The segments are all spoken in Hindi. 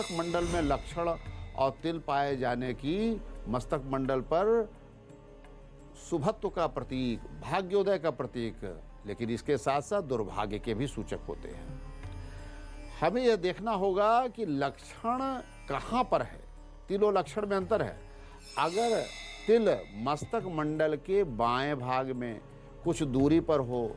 मस्तक मंडल में लक्षण और तिल पाए जाने की मस्तक मंडल पर शुभत्व का प्रतीक, भाग्योदय का प्रतीक, लेकिन इसके साथ साथ दुर्भाग्य के भी सूचक होते हैं। हमें यह देखना होगा कि लक्षण कहाँ पर है। तिल और लक्षण में अंतर है। अगर तिल मस्तक मंडल के बाएं भाग में कुछ दूरी पर हो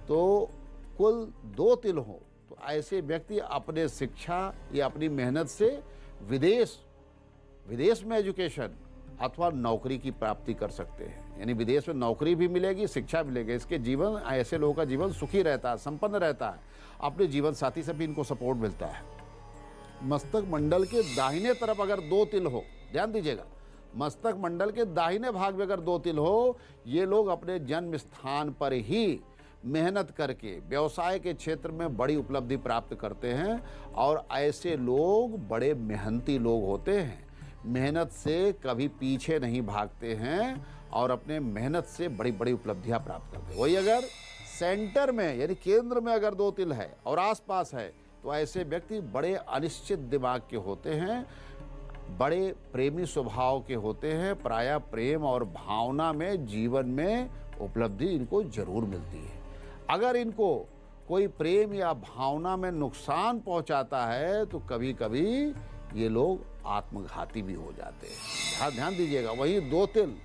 तो कुल 2 तिल हो तो ऐसे व्यक्ति अपने शिक्षा या अपनी मेहनत से विदेश में एजुकेशन अथवा नौकरी की प्राप्ति कर सकते हैं। यानी विदेश में नौकरी भी मिलेगी, शिक्षा मिलेगी। इसके जीवन, ऐसे लोगों का जीवन सुखी रहता है, संपन्न रहता है। अपने जीवन साथी से भी इनको सपोर्ट मिलता है। मस्तक मंडल के दाहिने तरफ अगर 2 तिल हो, ध्यान दीजिएगा, मस्तक मंडल के दाहिने भाग में अगर 2 तिल हो, ये लोग अपने जन्म स्थान पर ही मेहनत करके व्यवसाय के क्षेत्र में बड़ी उपलब्धि प्राप्त करते हैं। और ऐसे लोग बड़े मेहनती लोग होते हैं, मेहनत से कभी पीछे नहीं भागते हैं और अपने मेहनत से बड़ी बड़ी उपलब्धियां प्राप्त करते हैं। वही अगर सेंटर में यानी केंद्र में अगर 2 तिल है और आसपास है तो ऐसे व्यक्ति बड़े अनिश्चित दिमाग के होते हैं, बड़े प्रेमी स्वभाव के होते हैं। प्रायः प्रेम और भावना में जीवन में उपलब्धि इनको जरूर मिलती है। अगर इनको कोई प्रेम या भावना में नुकसान पहुंचाता है तो कभी कभी ये लोग आत्मघाती भी हो जाते हैं। ध्यान दीजिएगा। वही 2 तिल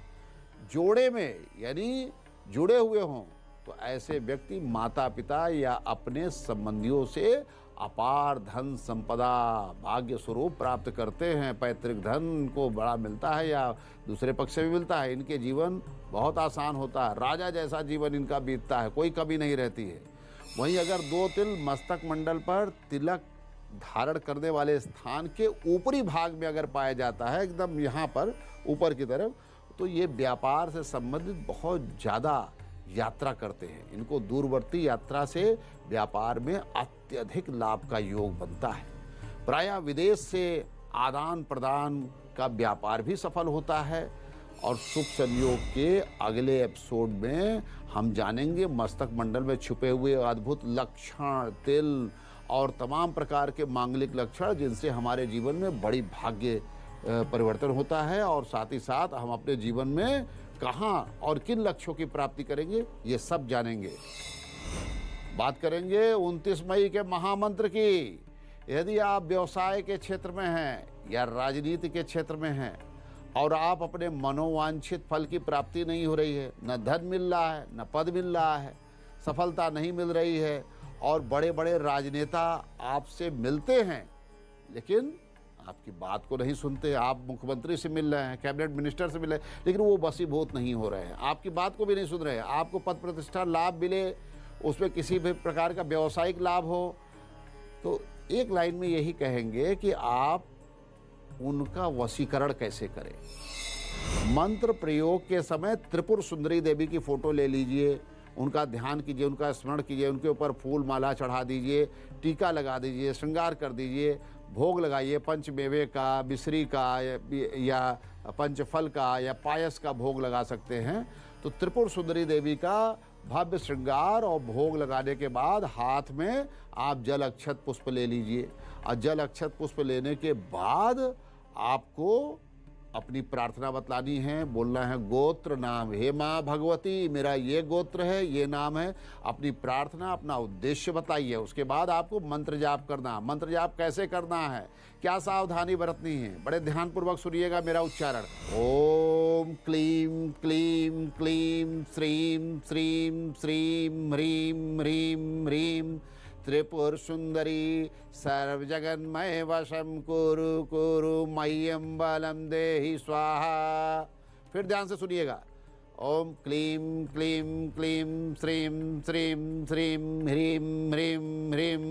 जोड़े में यानी जुड़े हुए हों तो ऐसे व्यक्ति माता पिता या अपने संबंधियों से अपार धन संपदा भाग्य स्वरूप प्राप्त करते हैं। पैतृक धन को बड़ा मिलता है या दूसरे पक्ष से भी मिलता है। इनके जीवन बहुत आसान होता है, राजा जैसा जीवन इनका बीतता है, कोई कमी नहीं रहती है। वहीं अगर 2 तिल मस्तक मंडल पर तिलक धारण करने वाले स्थान के ऊपरी भाग में अगर पाया जाता है, एकदम यहाँ पर ऊपर की तरफ, तो ये व्यापार से संबंधित बहुत ज़्यादा यात्रा करते हैं। इनको दूरवर्ती यात्रा से व्यापार में अत्यधिक लाभ का योग बनता है। प्रायः विदेश से आदान प्रदान का व्यापार भी सफल होता है। और शुभ संयोग के अगले एपिसोड में हम जानेंगे मस्तक मंडल में छुपे हुए अद्भुत लक्षण, तिल और तमाम प्रकार के मांगलिक लक्षण जिनसे हमारे जीवन में बड़ी भाग्य परिवर्तन होता है। और साथ ही साथ हम अपने जीवन में कहाँ और किन लक्ष्यों की प्राप्ति करेंगे, ये सब जानेंगे। बात करेंगे 29 मई के महामंत्र की। यदि आप व्यवसाय के क्षेत्र में हैं या राजनीति के क्षेत्र में हैं और आप अपने मनोवांछित फल की प्राप्ति नहीं हो रही है, न धन मिल रहा है, न पद मिल रहा है, सफलता नहीं मिल रही है और बड़े बड़े राजनेता आपसे मिलते हैं लेकिन आपकी बात को नहीं सुनते। आप मुख्यमंत्री से मिल रहे हैं, कैबिनेट मिनिस्टर से मिल रहे हैं, लेकिन वो बसीभूत नहीं हो रहे हैं, आपकी बात को भी नहीं सुन रहे हैं। आपको पद प्रतिष्ठा लाभ मिले, उसमें किसी भी प्रकार का व्यावसायिक लाभ हो, तो एक लाइन में यही कहेंगे कि आप उनका वशीकरण कैसे करें। मंत्र प्रयोग के समय त्रिपुर सुंदरी देवी की फोटो ले लीजिए, उनका ध्यान कीजिए, उनका स्मरण कीजिए, उनके ऊपर फूल माला चढ़ा दीजिए, टीका लगा दीजिए, श्रृंगार कर दीजिए, भोग लगाइए। पंचमेवे का, मिश्री का या पंचफल का या पायस का भोग लगा सकते हैं। तो त्रिपुर सुंदरी देवी का भव्य श्रृंगार और भोग लगाने के बाद हाथ में आप जल अक्षत पुष्प ले लीजिए। और जल अक्षत पुष्प लेने के बाद आपको अपनी प्रार्थना बतलानी है, बोलना है गोत्र नाम, हे माँ भगवती मेरा ये गोत्र है, ये नाम है। अपनी प्रार्थना, अपना उद्देश्य बताइए। उसके बाद आपको मंत्र जाप करना। मंत्र जाप कैसे करना है, क्या सावधानी बरतनी है, बड़े ध्यानपूर्वक सुनिएगा मेरा उच्चारण। ओम क्लीम क्लीम क्लीम श्रीम श्रीम श्रीम ह्रीम ह्रीम ह्रीम त्रिपुर सुंदरी सर्वजगन्मय वशम कुरु कुरु मह्यम बलम देहि स्वाहा। फिर ध्यान से सुनिएगा। ओम क्लीम क्लीम क्लीम श्रीम श्रीम श्रीम ह्रीम ह्रीम ह्रीम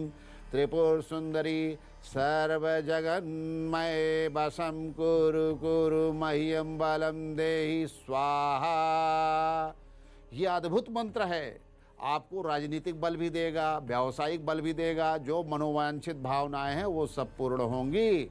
त्रिपुर सुंदरी सर्वजगन्मय वशम कुरु कुरु मह्यम बलम देहि स्वाहा। ये अद्भुत मंत्र है, आपको राजनीतिक बल भी देगा, व्यावसायिक बल भी देगा। जो मनोवांछित भावनाएं हैं वो सब पूर्ण होंगी।